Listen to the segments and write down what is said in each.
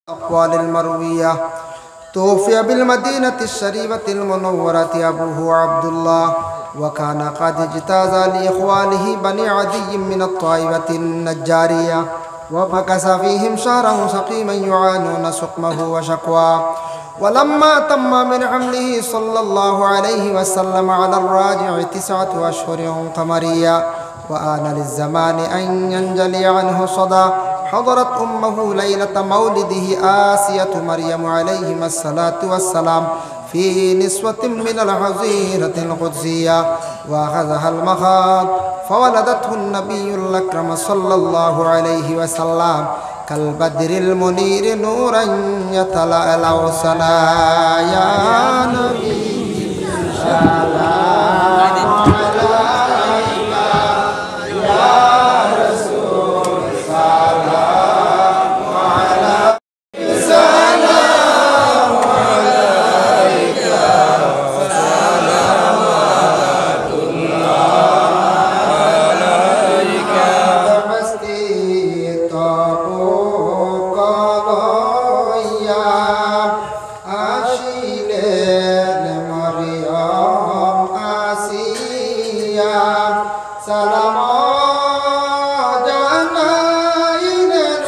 أقوال المروية. توفي بالمدينة الشريفة المنورة أبوه عبد الله، وكان قد اجتاز لإخوانه بني عدي من الطائفة النجارية، ومكث فيهم شهرا سقيما يعانون سقمه وشكواه. ولما تم من حمله صلى الله عليه وسلم على الراجع 9 أشهر قمرية، وآن للزمان أن ينجلي عنه صدى، حضرت أمه ليلة مولده آسية مريم عليهما الصلاة والسلام في نسوة من الحظيرة القدسية، وأخذها المخاض فولدته النبي الأكرم صلى الله عليه وسلم كالبدر المنير نورا يتلألأ سنا. يا نبي سلام عليك، يا رسول سلام عليك، سلام عليك، صلوات الله عليك. সালাম জানাইলেন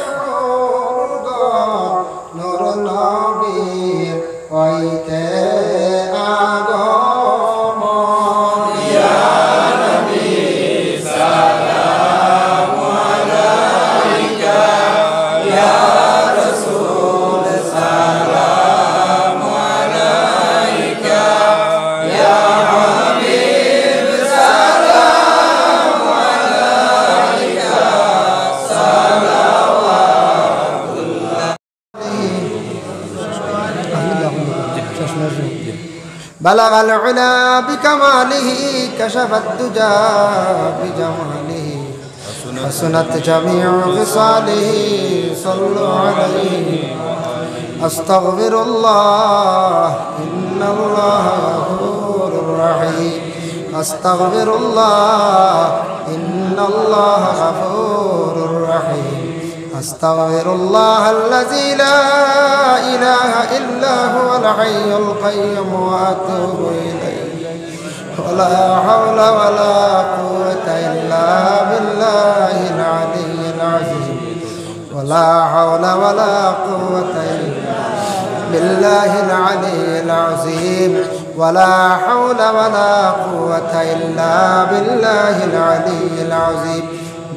নূর নবীর হইতে আগমন। ইয়া নবী সালাম আলাইকা, ইয়া রাসূল সালাম আলাইকা, ইয়া بلغ العلا بكماله، كشف الدجى بجماله، حسنت جميع خصاله، صلوا عليه. أستغفر الله إن الله غفور رحيم، أستغفر الله إن الله غفور رحيم، أستغفر الله الذي لا إله إلا هو الحي القيوم وأتوب إليه. ولا حول ولا قوة إلا بالله العلي العظيم، ولا حول ولا قوة إلا بالله العلي العظيم، ولا حول ولا قوة إلا بالله العلي العظيم.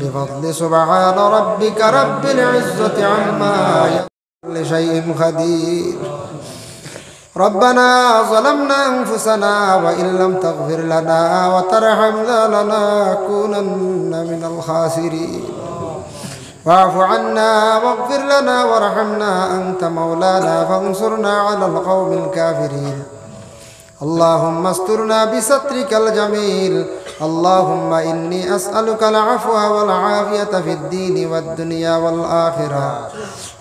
بفضل سبحان ربك رب العزة عما يصفون شيء قدير. ربنا ظلمنا أنفسنا وإن لم تغفر لنا وترحمنا لنكونن من الخاسرين. واعف عنا واغفر لنا وارحمنا أنت مولانا فانصرنا على القوم الكافرين. اللهم استرنا بسترك الجميل. اللهم إني أسألك العفو والعافية في الدين والدنيا والآخرة.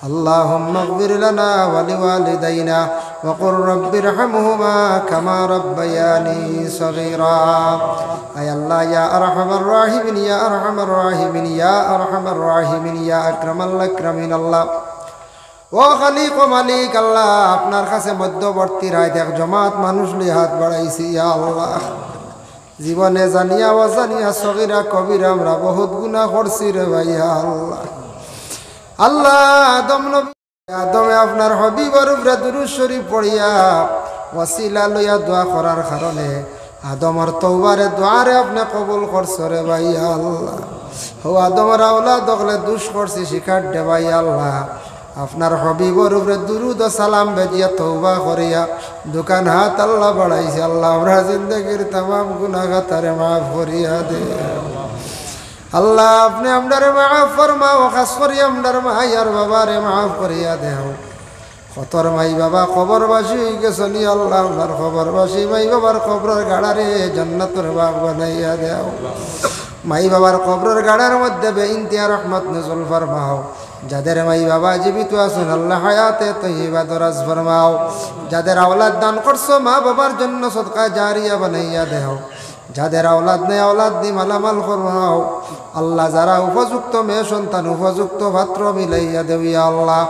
اللهم اغفر لنا ولوالدينا وقل رب ارحمهما كما ربياني صغيرا. أي الله يا أرحم الراحمين، يا أرحم الراحمين، يا أرحم الراحمين، يا أكرم الأكرمين। الله ও খালিক ও মালিক আল্লাহ, আপনার কাছে মধ্যবর্তী রায় এক জমাত মানুষ লিয়ে হাত বাড়াইছি। ইয়া আল্লাহ, জীবনে জানিয়া অজানিয়া সগীরা কবিরা আমরা বহুত গুনাহ করছি রে ভাই। ইয়া আল্লাহ, আল্লাহ আদমে আপনার হবিবর উপরে দুরূদ শরীফ পড়িয়া ওসিলা লইয়া দোয়া করার কারণে আদমর তওবারে দোয়ারে আপনি কবুল করছো রে ভাই। ইয়া আল্লাহ, ও আদমর আওলাদ দখলে দুষ করছি শিকার দে ভাই। আল্লাহ, আপনার হবিবর উপরে দুরুদ ও সালাম বেজিয়া তওবা করিয়া দোকান হাত আল্লাহ বাড়াইছে। আল্লাহ আমরা জিন্দগির तमाम গুনাহ খাতারে মাফ করিয়া দে। আল্লাহ আপনি আমরারে মাফ ফরমাও, খাস করি আমরার মাই আর বাবারে মাফ করিয়া দেও। কতর মাই বাবা কবরবাসী হয়ে গেছনি, আল্লাহ আপনার কবরবাসী মাই বাবার কবরের গাড়ারে জান্নাতের বাগ বানাইয়া দেও। মাই বাবার কবরের গাড়ার মধ্যে বেইনতিয়া রহমত নজল ফরমাও। যাদের মাই বাবা জীবিত আছেন আল্লাহ হায়াতে তয়্যিবা দরাজ ফরমাও। যাদের আওলাদ দান করছো মা বাবার জন্য সদকা জারিয়া বানাইয়া দেও। যাদের আওলাদ নেই আওলাদ দি মালামাল ফরমাও। আল্লাহ যারা উপযুক্ত মেয়ে সন্তান উপযুক্ত পাত্র মিলাইয়া দেও। ইয়া আল্লাহ